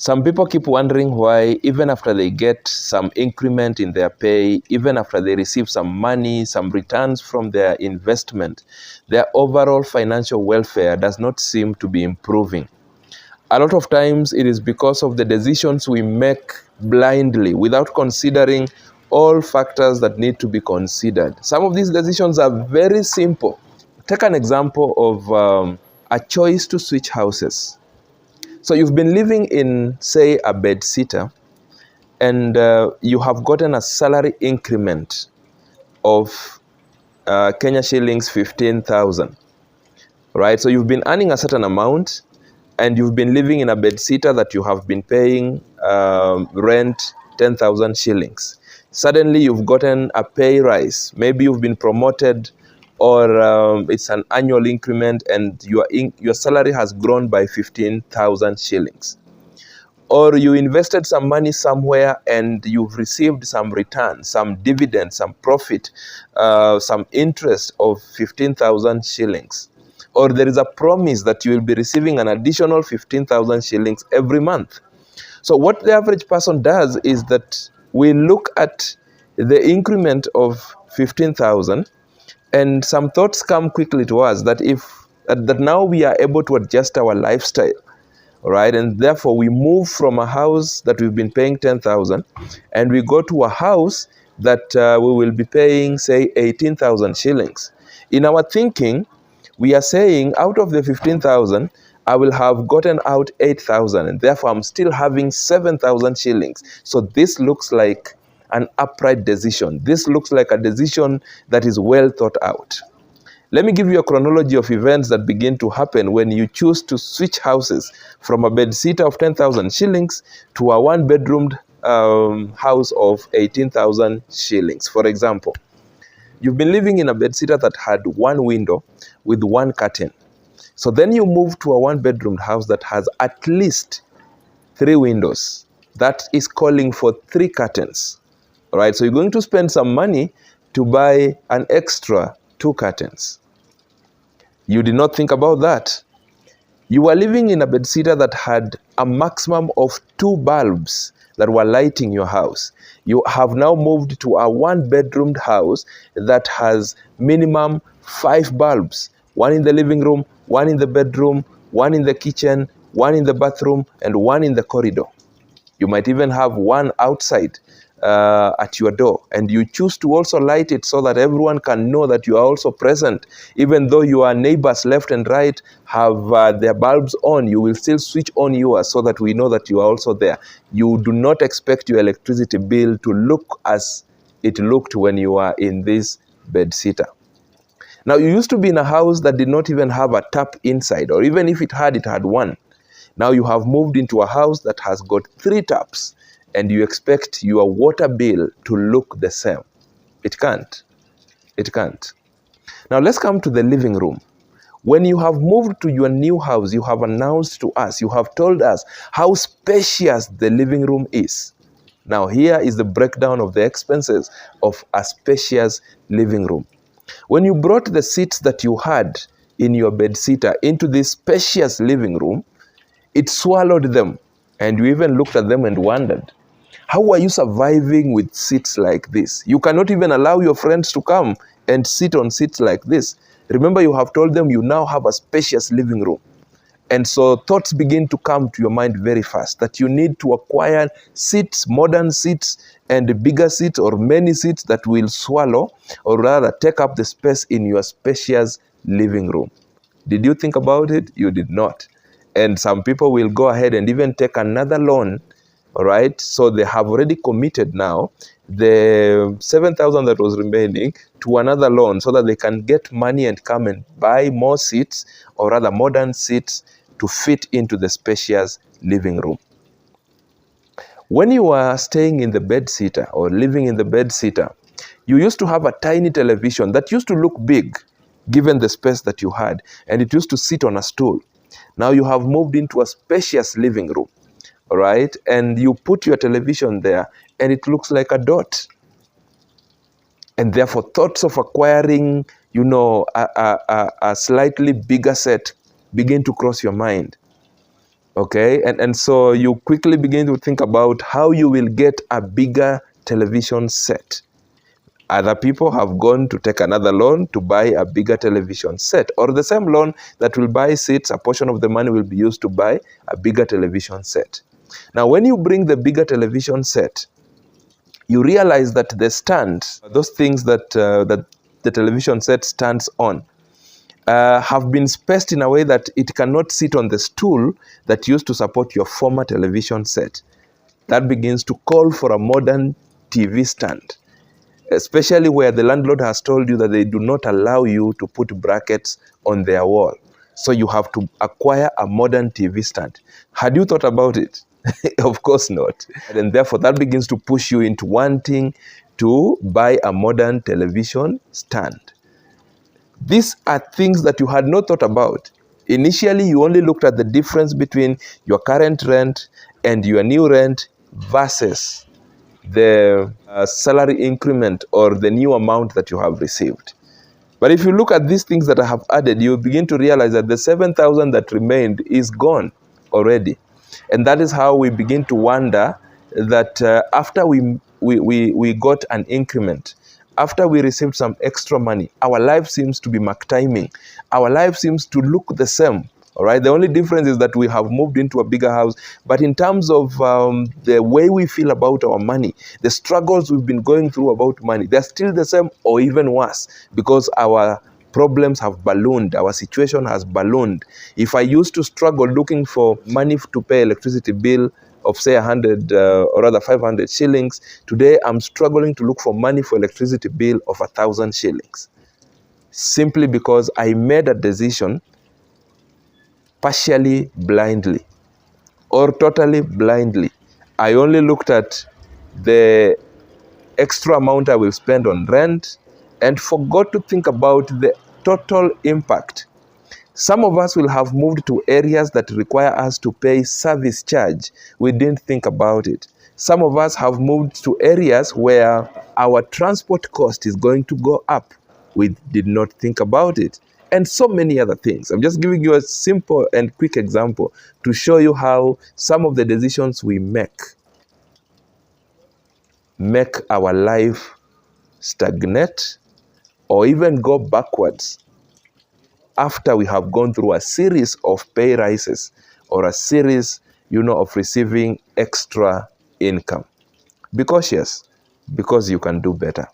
Some people keep wondering why, even after they get some increment in their pay, even after they receive some money, some returns from their investment, their overall financial welfare does not seem to be improving. A lot of times it is because of the decisions we make blindly without considering all factors that need to be considered. Some of these decisions are very simple. Take an example of a choice to switch houses. So you've been living in, say, a bedsitter, and you have gotten a salary increment of Kenya shillings 15,000, right? So you've been earning a certain amount, and you've been living in a bedsitter that you have been paying rent 10,000 shillings. Suddenly you've gotten a pay rise. Maybe you've been promoted, or it's an annual increment, and your salary has grown by 15,000 shillings. Or you invested some money somewhere and you've received some return, some dividend, some profit, some interest of 15,000 shillings. Or there is a promise that you will be receiving an additional 15,000 shillings every month. So what the average person does is that we look at the increment of 15,000, and some thoughts come quickly to us that that now we are able to adjust our lifestyle, right? And therefore we move from a house that we've been paying 10,000 and we go to a house that we will be paying, say, 18,000 shillings. In our thinking, we are saying out of the 15,000, I will have gotten out 8,000, and therefore I'm still having 7,000 shillings. So this looks like an upright decision. This looks like a decision that is well thought out. Let me give you a chronology of events that begin to happen when you choose to switch houses from a bedsitter of 10,000 shillings to a one-bedroomed house of 18,000 shillings. For example, you've been living in a bedsitter that had one window with one curtain. So then you move to a one-bedroomed house that has at least 3 windows. That is calling for 3 curtains. All right, so you're going to spend some money to buy an extra 2 curtains. You did not think about that. You were living in a bedsitter that had a maximum of 2 bulbs that were lighting your house. You have now moved to a one-bedroomed house that has minimum 5 bulbs. 1 in the living room, 1 in the bedroom, 1 in the kitchen, 1 in the bathroom, and 1 in the corridor. You might even have 1 outside at your door, and you choose to also light it so that everyone can know that you are also present. Even though your neighbors left and right have their bulbs on, you will still switch on yours so that we know that you are also there. You do not expect your electricity bill to look as it looked when you were in this bedsitter. Now, you used to be in a house that did not even have a tap inside, or even if it had 1. Now you have moved into a house that has got 3 taps, and you expect your water bill to look the same. It can't. It can't. Now let's come to the living room. When you have moved to your new house, you have announced to us, you have told us how spacious the living room is. Now here is the breakdown of the expenses of a spacious living room. When you brought the seats that you had in your bedsitter into this spacious living room, it swallowed them, and you even looked at them and wondered, how are you surviving with seats like this? You cannot even allow your friends to come and sit on seats like this. Remember, you have told them you now have a spacious living room. And so thoughts begin to come to your mind very fast that you need to acquire seats, modern seats, and bigger seats or many seats that will swallow, or rather take up the space in your spacious living room. Did you think about it? You did not. And some people will go ahead and even take another loan. All right, so they have already committed now the 7,000 that was remaining to another loan so that they can get money and come and buy more seats, or rather modern seats, to fit into the spacious living room. When you are staying in the bedsitter or living in the bedsitter, you used to have a tiny television that used to look big given the space that you had, and it used to sit on a stool. Now you have moved into a spacious living room. All right, and you put your television there and it looks like a dot. And therefore thoughts of acquiring, a slightly bigger set begin to cross your mind. Okay, and so you quickly begin to think about how you will get a bigger television set. Other people have gone to take another loan to buy a bigger television set, or the same loan that will buy seats, a portion of the money will be used to buy a bigger television set. Now, when you bring the bigger television set, you realize that the stand, those things that, that the television set stands on, have been spaced in a way that it cannot sit on the stool that used to support your former television set. That begins to call for a modern TV stand, especially where the landlord has told you that they do not allow you to put brackets on their wall. So you have to acquire a modern TV stand. Had you thought about it? Of course not. And therefore, that begins to push you into wanting to buy a modern television stand. These are things that you had not thought about. Initially, you only looked at the difference between your current rent and your new rent versus the salary increment or the new amount that you have received. But if you look at these things that I have added, you begin to realize that the 7,000 that remained is gone already. And that is how we begin to wonder that after we got an increment, after we received some extra money, our life seems to be McTiming. Our life seems to look the same. All right. The only difference is that we have moved into a bigger house. But in terms of the way we feel about our money, the struggles we've been going through about money, they're still the same or even worse, because our problems have ballooned. Our situation has ballooned. If I used to struggle looking for money to pay electricity bill of say 100 or rather 500 shillings, today I'm struggling to look for money for electricity bill of 1,000 shillings. Simply because I made a decision partially blindly or totally blindly. I only looked at the extra amount I will spend on rent and forgot to think about the total impact. Some of us will have moved to areas that require us to pay service charge. We didn't think about it. Some of us have moved to areas where our transport cost is going to go up. We did not think about it. And so many other things. I'm just giving you a simple and quick example to show you how some of the decisions we make our life stagnate or even go backwards after we have gone through a series of pay rises or a series, of receiving extra income. Be cautious, because you can do better.